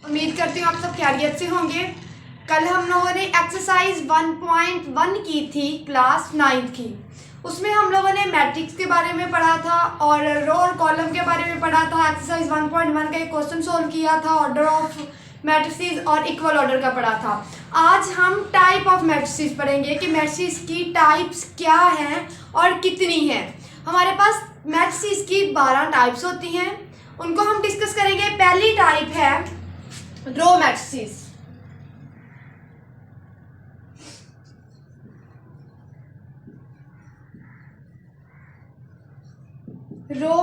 उम्मीद करती हूँ आप सब खैरियत से होंगे। कल हम लोगों ने एक्सरसाइज 1.1 की थी क्लास 9th की। उसमें हम लोगों ने मैट्रिक्स के बारे में पढ़ा था और रो और कॉलम के बारे में पढ़ा था। एक्सरसाइज 1.1 का एक क्वेश्चन सोल्व किया था, ऑर्डर ऑफ मैट्रिसेस और इक्वल ऑर्डर का पढ़ा था। आज हम टाइप ऑफ मैट्रिसेस पढ़ेंगे कि मैट्रिसेस की टाइप्स क्या हैं और कितनी हैं। हमारे पास मैट्रिसेस की 12 टाइप्स होती हैं, उनको हम डिस्कस करेंगे। पहली टाइप है रो मैट्रिसेस। रो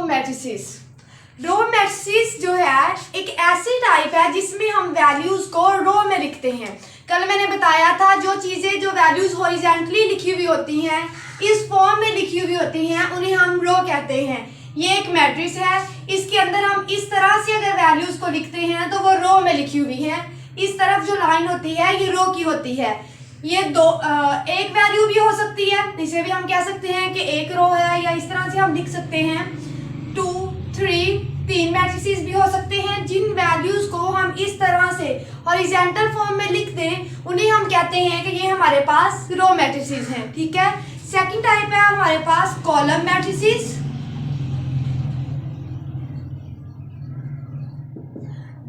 मैट्रिसेस जो है एक ऐसी टाइप है जिसमें हम वैल्यूज को रो में लिखते हैं। कल मैंने बताया था जो चीज़ें जो वैल्यूज हॉरिजॉन्टली लिखी हुई होती हैं, इस फॉर्म में लिखी हुई होती हैं, उन्हें हम रो कहते हैं। ये एक मैट्रिक्स है, इसके अंदर हम इस तरह से अगर वैल्यूज को लिखते हैं तो वो रो में लिखी हुई है। इस तरफ जो लाइन होती है ये रो की होती है। ये एक वैल्यू भी हो सकती है, इसे भी हम कह सकते हैं कि एक रो है, या इस तरह से हम लिख सकते हैं 2, 3, 3 मैट्रिसेस भी हो सकते हैं। जिन वैल्यूज को हम इस तरह से हॉरिजॉन्टल फॉर्म में लिख दें उन्हें हम कहते हैं कि ये हमारे पास रो मैट्रिसेस हैं। ठीक है। सेकंड टाइप है हमारे पास कॉलम मैट्रिसेस।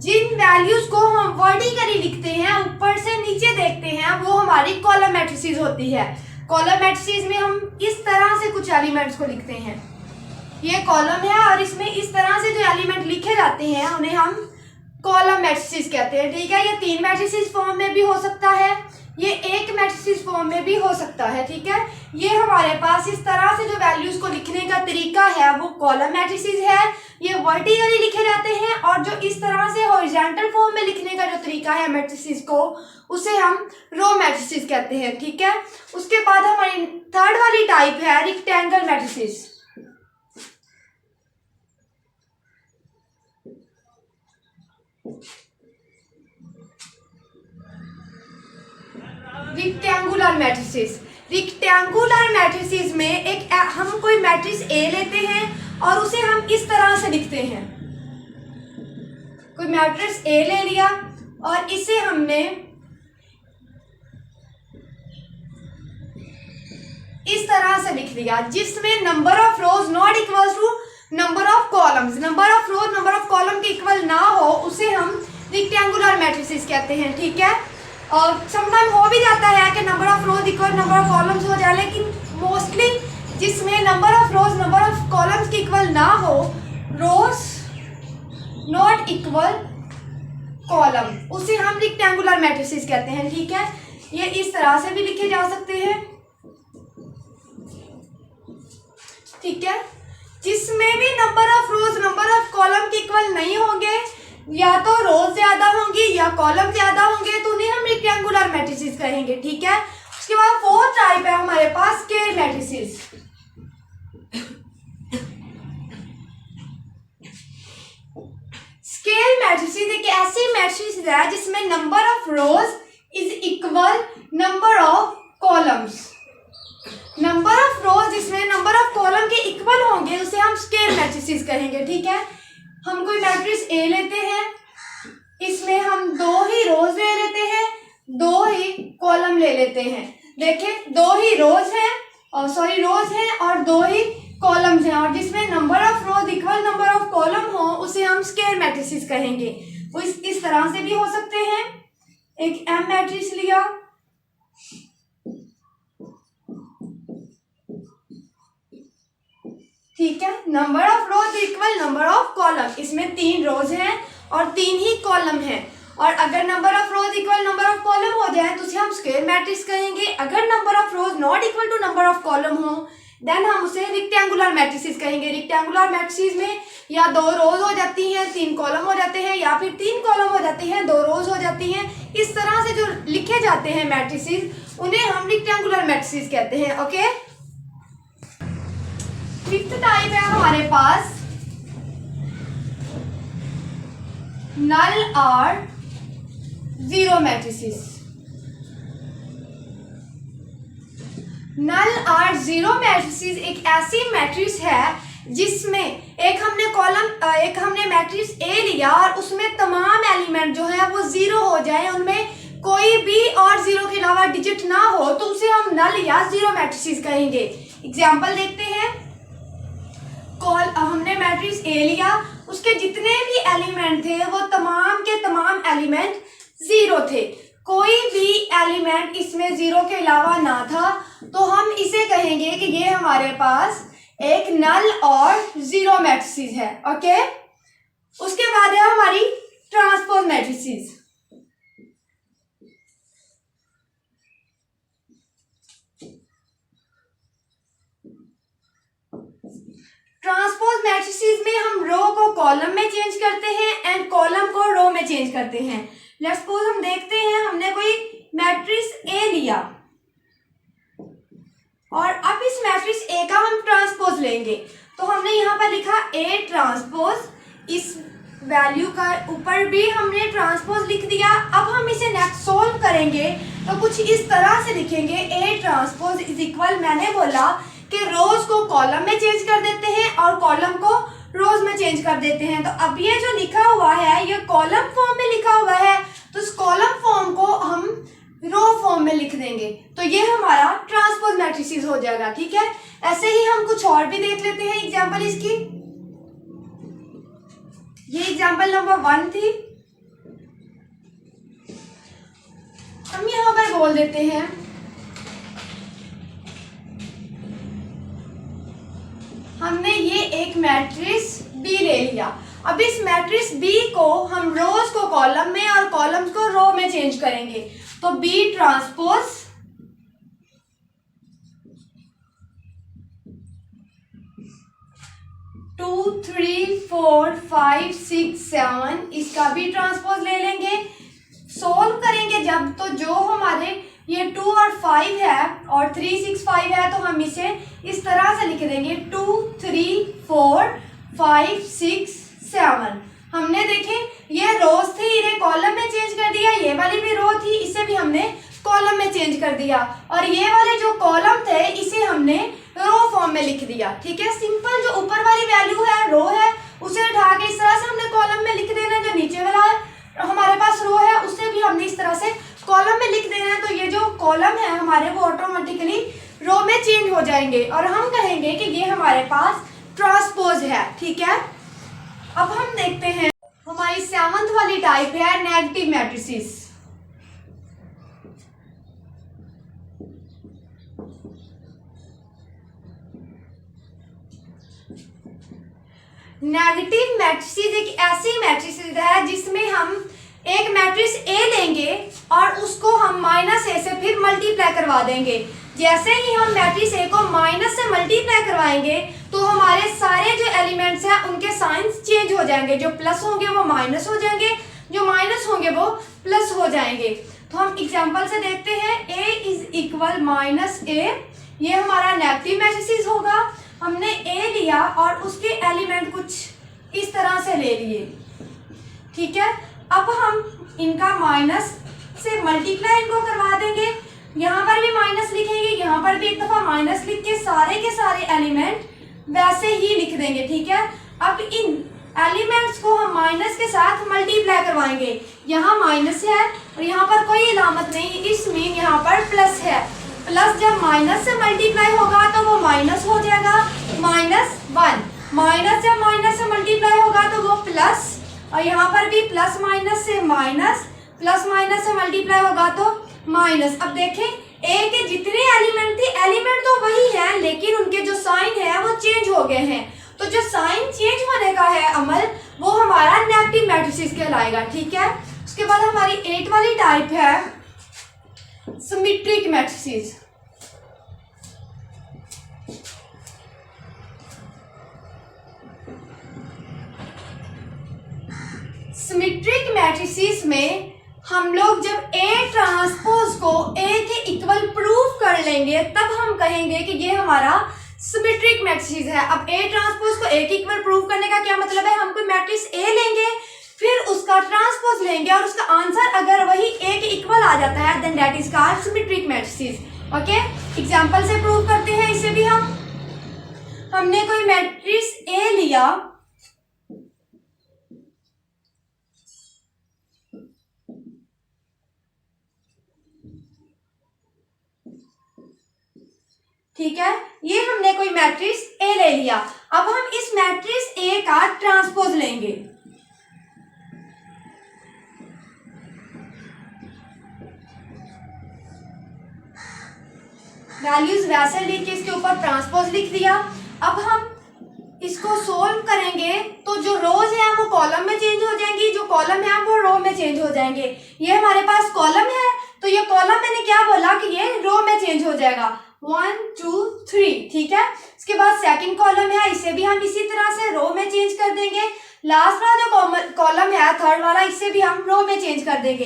जिन वैल्यूज को हम वर्टिकली लिखते हैं, ऊपर से नीचे देखते हैं, वो हमारी कॉलम मैट्रिसेस होती है। कॉलम मैट्रिसेस में हम इस तरह से कुछ एलिमेंट्स को लिखते हैं। ये कॉलम है और इसमें इस तरह से जो एलिमेंट लिखे जाते हैं उन्हें हम कॉलम मैट्रिसेस कहते हैं। ठीक है। ये 3 मैट्रिसेस फॉर्म में भी हो सकता है, ये एक मैट्रिसेस फॉर्म में भी हो सकता है। ठीक है। ये हमारे पास इस तरह से जो वैल्यूज को लिखने का तरीका है वो कॉलम मैट्रिसेस है। ये वर्टिकली लिखे जाते हैं, और जो इस तरह से हॉरिजॉन्टल फॉर्म में लिखने का जो तरीका है मैट्रिसेस को, उसे हम रो मैट्रिसेस कहते हैं। ठीक है। उसके बाद हमारी थर्ड वाली टाइप है रेक्टेंगल मैट्रिसेस। रेक्टेंगुलर मैट्रिसेस में एक हम कोई मैट्रिक्स ए लेते हैं और उसे हम इस तरह से लिखते हैं। कोई मैट्रिक्स ए ले लिया और इसे हमने इस तरह से लिख लिया, जिसमें number of rows not equal to number of columns, number of rows number of column के इक्वल ना हो, उसे हम रेक्टेंगुलर मैट्रिसेस कहते हैं। ठीक है। और समटाइम हो भी जाता है कि number of rows equal number of columns हो जाए, लेकिन मोस्टली जिसमें number of rows number of columns के इक्वल ना हो, रोज नॉट इक्वल कॉलम, उसे हम रेक्टेंगुलर मैट्रिसेस कहते हैं। ठीक है। ये इस तरह से भी लिखे जा सकते हैं। ठीक है। जिसमें भी number of rows number of column के इक्वल नहीं होंगे, या तो रोज ज्यादा होंगी या कॉलम ज्यादा होंगे, तो उन्हें हम रेक्टेंगुलर मैट्रिसेस कहेंगे। ठीक है। उसके बाद फोर्थ टाइप है हमारे पास स्केल मैट्रिसेस। स्केल मैट्रिसेस एक ऐसी मैट्रिसेस है जिसमें number of rose is equal number of columns. Number of रोज जिसमें नंबर ऑफ कॉलम के इक्वल होंगे उसे हम स्केल मैट्रिसेस कहेंगे। ठीक है। हम कोई मैट्रिक्स ए लेते हैं, इसमें हम 2 ही रोज ले लेते हैं, 2 ही कॉलम ले लेते हैं। देखें, 2 ही रोज हैं और रोज हैं और 2 ही कॉलम्स हैं, और जिसमें number of rows equal number of column हो उसे हम स्केल मैट्रिसेस कहेंगे। वो इस तरह से भी हो सकते हैं। एक एम मैट्रिक्स लिया, ठीक है, number of rows equal number of column, इसमें 3 रोज हैं और 3 ही कॉलम हैं। और अगर number of rows equal number of column हो जाए तो उसे हम स्क्वायर मैट्रिक्स कहेंगे। अगर number of rows not equal to number of column हो देन हम उसे रेक्टेंगुलर मैट्रिसेस कहेंगे। रेक्टेंगुलर मैट्रिसेस में या 2 रोज हो जाती हैं, 3 कॉलम हो जाते हैं, या फिर 3 कॉलम हो जाते हैं, 2 रोज हो जाती हैं। इस तरह से जो लिखे जाते हैं मैट्रिसेस उन्हें हम रेक्टेंगुलर मैट्रिसेस कहते हैं। ओके। फिफ्थ टाइप है हमारे पास नल और जीरो मैट्रिसेस। नल और जीरो मैट्रिसेस एक ऐसी मैट्रिक्स है जिसमें एक हमने मैट्रिक्स ए लिया और उसमें तमाम एलिमेंट जो है वो जीरो हो जाए, उनमें कोई भी और जीरो के अलावा डिजिट ना हो, तो उसे हम नल या जीरो मैट्रिसेस कहेंगे। एग्जांपल देखते हैं। हमने मैट्रिक्स ए लिया, उसके जितने भी एलिमेंट थे वो तमाम के तमाम एलिमेंट जीरो थे, कोई भी एलिमेंट इसमें जीरो के अलावा ना था, तो हम इसे कहेंगे कि ये हमारे पास एक नल और जीरो मैट्रिसेस है। ओके, उसके बाद है हमारी ट्रांसपोज मैट्रिसेस। ट्रांसपोज मैट्रिसेस में हम रो को कॉलम में चेंज करते हैं एंड कॉलम को रो में चेंज करते हैं। लेट्स सपोज हम देखते हैं, हमने कोई मैट्रिक्स ए लिया और अब इस मैट्रिक्स ए का हम ट्रांसपोज लेंगे, तो हमने यहाँ पर लिखा ए ट्रांसपोज, इस वैल्यू का ऊपर भी हमने ट्रांसपोज लिख दिया। अब हम इसे नेक्स्ट सोल्व करेंगे तो कुछ इस तरह से लिखेंगे, ए ट्रांसपोज इज इक्वल, मैंने बोला कि रोज को कॉलम में चेंज कर देते हैं और कॉलम को रोज में चेंज कर देते हैं। तो अब ये जो लिखा हुआ है ये कॉलम फॉर्म में लिखा हुआ है, तो इस कॉलम फॉर्म को हम रो फॉर्म में लिख देंगे, तो ये हमारा ट्रांसपोज मैट्रिसेस हो जाएगा। ठीक है, ऐसे ही हम कुछ और भी देख लेते हैं एग्जांपल इसकी। ये एग्जांपल नंबर 1 थी। हम यहाँ पर बोल देते हैं हमने ये एक मैट्रिक्स बी ले लिया। अब इस मैट्रिक्स बी को हम रोज को कॉलम में और कॉलम्स को रो में चेंज करेंगे, तो बी ट्रांसपोज 2 3 4 5 6 7 इसका भी ट्रांसपोज ले लेंगे। सोल्व करेंगे जब, तो जो हमारे ये 2 और 5 है और 3 6 5 है, तो हम इसे इस तरह से लिख देंगे 2 3 4 5 6 7। हमने देखें ये रोज थी, इन्हें कॉलम में चेंज कर दिया, ये वाली भी रो थी, इसे भी हमने कॉलम में चेंज कर दिया, और ये वाले जो कॉलम थे इसे हमने रो फॉर्म में लिख दिया। ठीक है, सिंपल जो ऊपर वाली वैल्यू है रो है, उसे उठा के इस तरह से हमने कॉलम में लिख देना, जो नीचे वाला हमारे पास रो है उसे भी हमने इस तरह से कॉलम में लिख देना है, तो ये जो कॉलम है हमारे वो ऑटोमेटिकली रो में चेंज हो जाएंगे और हम कहेंगे कि ये हमारे पास ट्रांसपोज है। ठीक है, अब हम देखते हैं हमारी 7th वाली टाइप है नेगेटिव मैट्रिसेस। नेगेटिव मैट्रिसेस एक ऐसी मैट्रिसेस है जिसमें हम एक मैट्रिक्स ए लेंगे और उसको हम माइनस ए से फिर मल्टीप्लाई करवा देंगे। जैसे ही हम मैट्रिक्स ए को माइनस से मल्टीप्लाई करवाएंगे तो हमारे सारे जो एलिमेंट्स हैं उनके साइंस चेंज हो जाएंगे, जो प्लस होंगे वो माइनस हो जाएंगे, जो माइनस होंगे वो प्लस हो जाएंगे। तो हम एग्जांपल से देखते हैं, ए इज इक्वल माइनस ए, ये हमारा नेगेटिव मैट्रिसेस होगा। हमने ए लिया और उसके एलिमेंट कुछ इस तरह से ले लिए। ठीक है, अब हम इनका माइनस से मल्टीप्लाई इनको करवा देंगे, यहाँ पर भी माइनस लिखेंगे, यहाँ पर भी एक दफा माइनस लिख के सारे एलिमेंट वैसे ही लिख देंगे। ठीक है, अब इन एलिमेंट्स को हम माइनस के साथ मल्टीप्लाई करवाएंगे, यहाँ माइनस है और यहाँ पर कोई इलामत नहीं, इस मीन यहाँ पर प्लस है। प्लस जब माइनस से मल्टीप्लाई होगा तो वो माइनस हो जाएगा, -1। माइनस जब माइनस से मल्टीप्लाई होगा तो वो प्लस, और यहाँ पर भी प्लस माइनस से माइनस, प्लस माइनस से मल्टीप्लाई होगा तो माइनस। अब देखें ए के जितने एलिमेंट थे, एलिमेंट तो वही है लेकिन उनके जो साइन है वो चेंज हो गए हैं, तो जो साइन चेंज होने का है अमल वो हमारा नेगेटिव मैट्रिसेस कहलाएगा। ठीक है, उसके बाद हमारी 8 वाली टाइप है सिमेट्रिक मैट्रिसेस। सिमेट्रिक मैट्रिसेस में हम लोग जब ए ट्रांसपोज को ए के इक्वल प्रूव कर लेंगे तब हम कहेंगे कि ये हमारा सिमेट्रिक मैट्रिसेस है। अब ए ट्रांसपोज को ए के इक्वल प्रूव करने का क्या मतलब है, हम कोई मैट्रिक्स ए लेंगे फिर उसका ट्रांसपोज लेंगे और उसका आंसर अगर वही ए के इक्वल आ जाता है then that is called symmetric matrices. Okay, example से प्रूव करते हैं इसे भी। हमने कोई मैट्रिक्स ए लिया, ठीक है, ये हमने कोई मैट्रिक्स ए ले लिया। अब हम इस मैट्रिक्स ए का ट्रांसपोज लेंगे। वैल्यूज वैसे लिख के इसके ऊपर ट्रांसपोज लिख दिया। अब हम इसको सोल्व करेंगे तो जो रोज है वो कॉलम में चेंज हो जाएंगी, जो कॉलम है वो रो में चेंज हो जाएंगे। ये हमारे पास कॉलम है तो ये कॉलम मैंने क्या बोला कि ये रो में चेंज हो जाएगा, 1 2 3, ठीक है। इसके बाद सेकंड कॉलम है, इसे भी हम इसी तरह से रो में चेंज कर देंगे। लास्ट वाला जो कॉलम है थर्ड वाला, इसे भी हम रो में चेंज कर देंगे।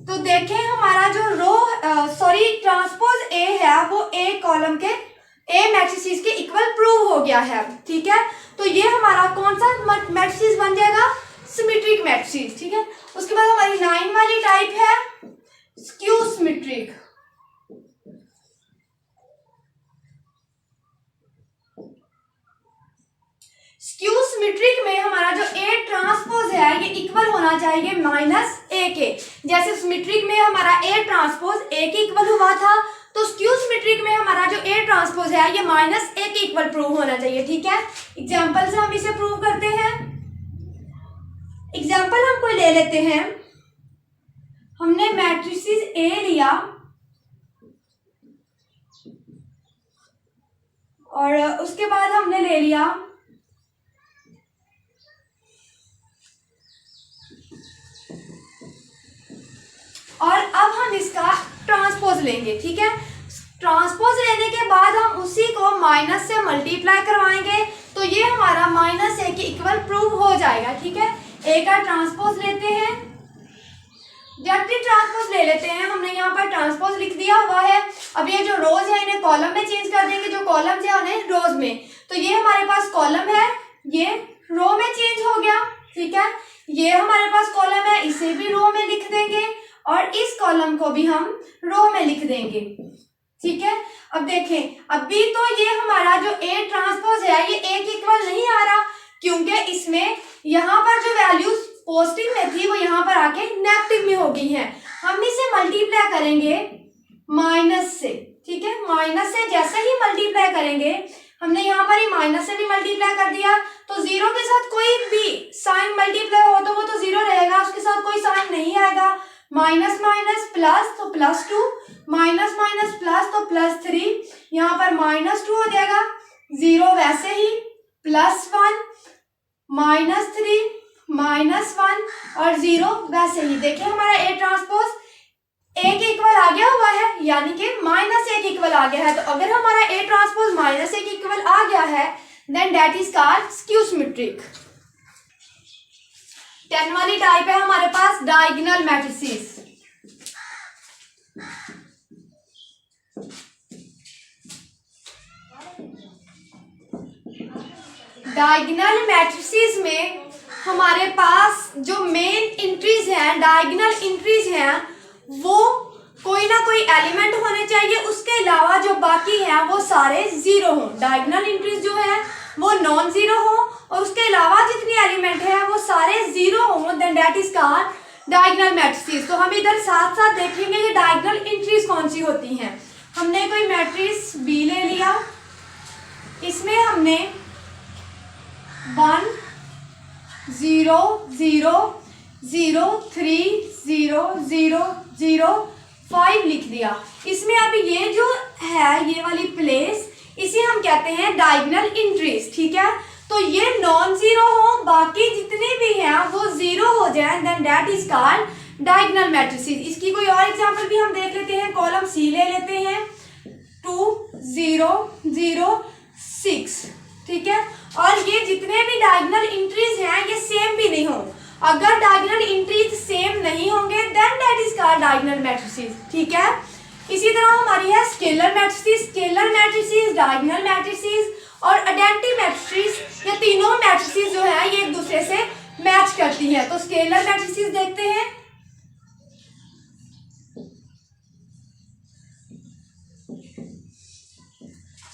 तो देखें हमारा जो ट्रांसपोज ए है वो ए कॉलम के ए मैट्रिसेस के इक्वल प्रूव हो गया है, ठीक है। तो ये हमारा कौन सा मैट्रिसेस बन जाएगा, सिमेट्रिक मैट्रिसेस, ठीक है। उसके बाद हमारी 9 वाली टाइप है स्क्यू सिमेट्रिक। स्क्यू सिमेट्रिक में हमारा जो ए ट्रांसपोज है ये इक्वल होना चाहिए माइनस ए के। जैसे सिमेट्रिक में हमारा ए ट्रांसपोज ए के इक्वल हुआ था, तो स्क्यू सिमेट्रिक में हमारा जो ए ट्रांसपोज है ये माइनस ए के इक्वल प्रूव होना चाहिए, ठीक है। एग्जाम्पल से हम इसे प्रूव करते हैं। एग्जाम्पल हम कोई ले लेते हैं। हमने मैट्रिसेस ए लिया और उसके बाद हमने ले लिया और अब हम इसका ट्रांसपोज लेंगे, ठीक है। ट्रांसपोज लेने के बाद हम उसी को माइनस से मल्टीप्लाई करवाएंगे तो ये हमारा माइनस ए के इक्वल प्रूव हो जाएगा, ठीक है। ए का ट्रांसपोज लेते हैं, डायरेक्टली ट्रांसपोज ले लेते हैं। हमने यहाँ पर ट्रांसपोज लिख दिया हुआ है। अब ये जो रोज है इन्हें कॉलम में चेंज कर देंगे, जो कॉलम है उन्हें रोज में। तो ये हमारे पास कॉलम है, ये रो में चेंज हो गया, ठीक है। ये हमारे पास कॉलम है, इसे भी रो में लिख देंगे और इस कॉलम को भी हम रो में लिख देंगे, ठीक है। अब देखें, अभी तो ये हमारा जो ए ट्रांसपोज है ये ए के इक्वल नहीं आ रहा, क्योंकि इसमें यहाँ पर जो वैल्यूज पॉजिटिव में थी वो यहाँ पर आके नेगेटिव में हो गई हैं। हम इसे मल्टीप्लाई करेंगे माइनस से, ठीक है। माइनस से जैसे ही मल्टीप्लाई करेंगे, हमने यहाँ पर ही माइनस से भी मल्टीप्लाई कर दिया, तो जीरो के साथ कोई भी साइन मल्टीप्लाई हो तो वो तो जीरो रहेगा, उसके साथ कोई साइन नहीं आएगा। माइनस माइनस प्लस तो +2, माइनस माइनस प्लस तो +3, यहाँ पर -2 हो जाएगा। 0 वैसे ही, +1, -3, -1 और 0 वैसे ही। देखिए हमारा ए ट्रांसपोज ए के इक्वल आ गया हुआ है, यानी कि माइनस ए के इक्वल आ गया है। तो अगर हमारा ए ट्रांसपोज माइनस ए के इक्वल आ गया है then that is called skew symmetric. 10 वाली टाइप है हमारे पास डायगोनल मैट्रिसेस। डायगोनल मैट्रिसेस में हमारे पास जो मेन इंट्रीज हैं, डायगोनल इंट्रीज हैं, वो कोई ना कोई एलिमेंट होने चाहिए, उसके अलावा जो बाकी हैं वो सारे जीरो हों। डायगोनल इंट्रीज जो है वो नॉन जीरो हो और उसके अलावा जितनी एलिमेंट है वो सारे जीरो हों, then that is called diagonal matrices. तो हम इधर साथ साथ देखेंगे कि डायगोनल इंट्रीज कौन सी होती हैं। हमने कोई मैट्रिक्स बी ले लिया, इसमें हमने 1 0 0 0 3 0 0 0 5 लिख दिया। इसमें अब ये जो है ये वाली प्लेस, इसे हम कहते हैं डायगोनल इंट्रीज, ठीक है। तो ये नॉन जीरो हो, बाकी जितने भी हैं वो जीरो हो जाए, then that is called diagonal matrices. इसकी कोई और एग्जांपल भी हम देख लेते हैं। कॉलम सी ले लेते हैं, 2 0 0 6, ठीक है। और ये जितने भी डायगोनल इंट्रीज हैं ये सेम भी नहीं हो। अगर डायगोनल इंट्रीज सेम नहीं होंगे then that is called diagonal matrices, ठीक है। इसी तरह हमारी है scalar matrices. Scalar matrices, diagonal matrices और आइडेंटिटी मैट्रिसेस, ये तीनों मैट्रिसेस जो है ये एक दूसरे से मैच करती है। तो स्केलर मैट्रिसेस देखते हैं।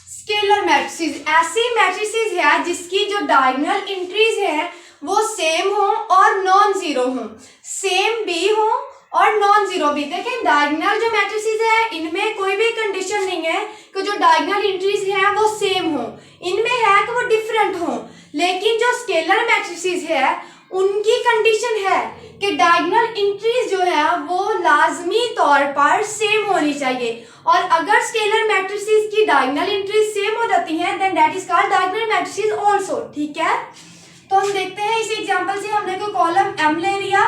स्केलर मैट्रिसेस मैट्रिसेस ऐसी मैट्रिसेस है जिसकी जो डायगोनल एंट्रीज है वो सेम हो और नॉन जीरो हो, सेम भी हो और नॉन जीरो भी। देखें डायगोनल जो मैट्रिसेस है इनमें कोई भी कंडीशन नहीं है कि जो डायगोनल एंट्रीज है वो सेम हो, इनमें है कि वो डिफरेंट हो। लेकिन जो स्केलर मैट्रिसेस है उनकी कंडीशन है कि डायगोनल एंट्रीज जो है वो लाजमी तौर पर सेम होनी चाहिए, और अगर स्केलर मैट्रिसेस की डायगोनल एंट्रीज सेम हो जाती हैं then that is called diagonal matrices also. ठीक है, तो हम देखते हैं इस एग्जांपल से। हमने कोई कॉलम M ले लिया,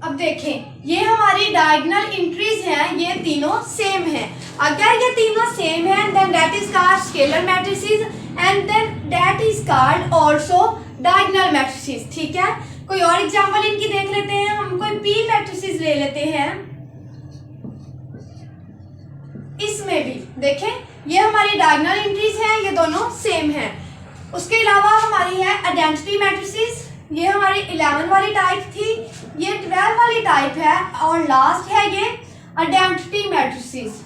अब देखें ये हमारी डायगोनल एंट्रीज हैं, ये तीनों सेम हैं। अगर ये तीनों सेम हैं then that is called scalar matrices and then that is called also diagonal matrices. ठीक है, कोई और एग्जांपल इनकी देख लेते हैं। हम कोई P मैट्रिसेस ले लेते हैं, इसमें भी देखें ये हमारी डायगोनल एंट्रीज हैं, ये दोनों सेम हैं। उसके अलावा हमारी है आइडेंटिटी मैट्रिसेस, ये हमारी 11 वाली टाइप थी, ये 12 वाली टाइप है, और लास्ट है ये आइडेंटिटी मैट्रिसेस।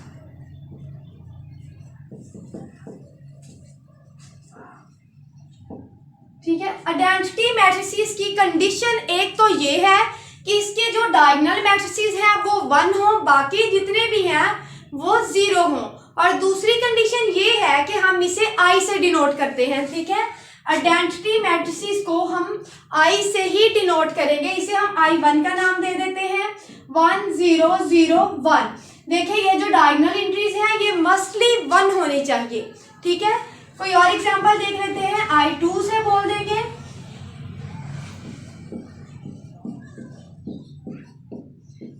ठीक है, आइडेंटिटी मैट्रिसेस की कंडीशन एक तो ये है कि इसके जो डायगोनल मैट्रिसेस हैं वो 1 हो, बाकी जितने भी हैं वो 0 हो, और दूसरी कंडीशन ये है कि हम इसे I से डिनोट करते हैं। ठीक है, आइडेंटिटी मैट्रिसेस को हम I से ही डिनोट करेंगे, इसे हम I1 का नाम दे देते हैं, 1 0 0 1। देखिए ये जो डायगोनल एंट्रीज हैं ये मस्टली 1 होनी चाहिए। ठीक है, कोई और एग्जांपल देख लेते हैं, I2 से बोल देंगे।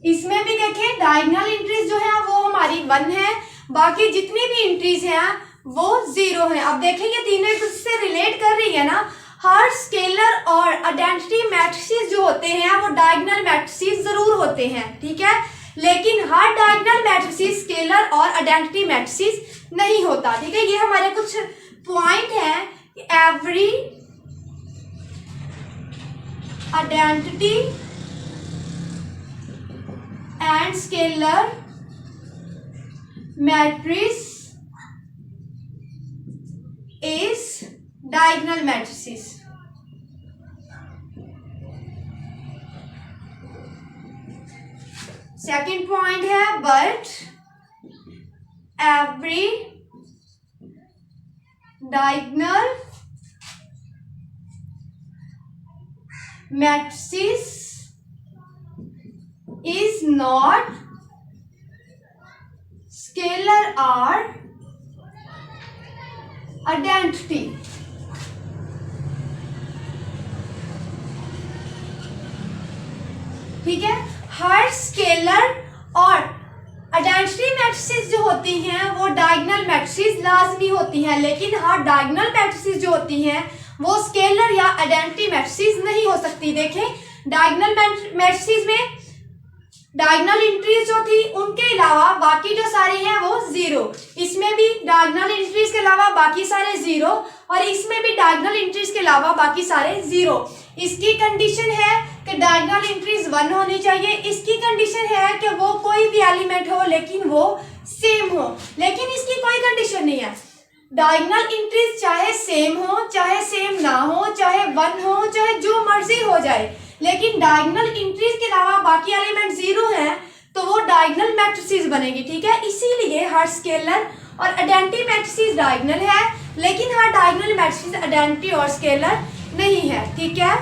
इसमें भी देखें डायगोनल एंट्रीज जो है वो हमारी 1 है, बाकी जितनी भी एंट्रीज हैं वो 0 है। अब देखें ये तीनों एक दूसरे से रिलेट कर रही है ना। हर स्केलर और आइडेंटिटी मैट्रिसेस जो होते हैं वो डायगोनल मैट्रिसेस जरूर होते हैं। ठीक है, लेकिन हर डायगोनल मैट्रिसेस स्केलर और आइडेंटिटी मैट्रिसेस नहीं होता। ठीक है, ये हमारे कुछ पॉइंट है। Every identity and scalar matrix is diagonal matrices। Second point है but every diagonal matrices is not scalar or identity. ठीक है, हर स्केलर और आइडेंटिटी मैट्रिसेस जो होती हैं वो डायगोनल मैट्रिसेस लाजमी होती हैं, लेकिन हर डायगोनल मैट्रिसेस जो होती हैं वो स्केलर या आइडेंटिटी मैट्रिसेस नहीं हो सकती। देखें डायगोनल मैट्रिसेस में डायगोनल एंट्रीज जो थी उनके अलावा बाकी जो सारे हैं वो 0, इसमें भी डायगोनल एंट्रीज के अलावा बाकी सारे 0, और इसमें भी डायगोनल एंट्रीज के अलावा बाकी सारे 0। इसकी कंडीशन है कि डायगोनल एंट्रीज 1 होनी चाहिए, इसकी कंडीशन है कि वो कोई भी एलिमेंट हो लेकिन वो सेम हो, लेकिन इसकी कोई कंडीशन नहीं है। डायगोनल एंट्रीज चाहे सेम हो चाहे सेम ना हो, चाहे 1 हो चाहे जो मर्जी हो जाए, लेकिन डायगोनल एंट्रीज के अलावा बाकी एलिमेंट 0 हैं तो वो डायगोनल मैट्रिसेस बनेगी। ठीक है, इसीलिए हर स्केलर और आइडेंटिटी मैट्रिसेस डायगोनल है, लेकिन हर डायगोनल मैट्रिसेस आइडेंटिटी और स्केलर नहीं है। ठीक है।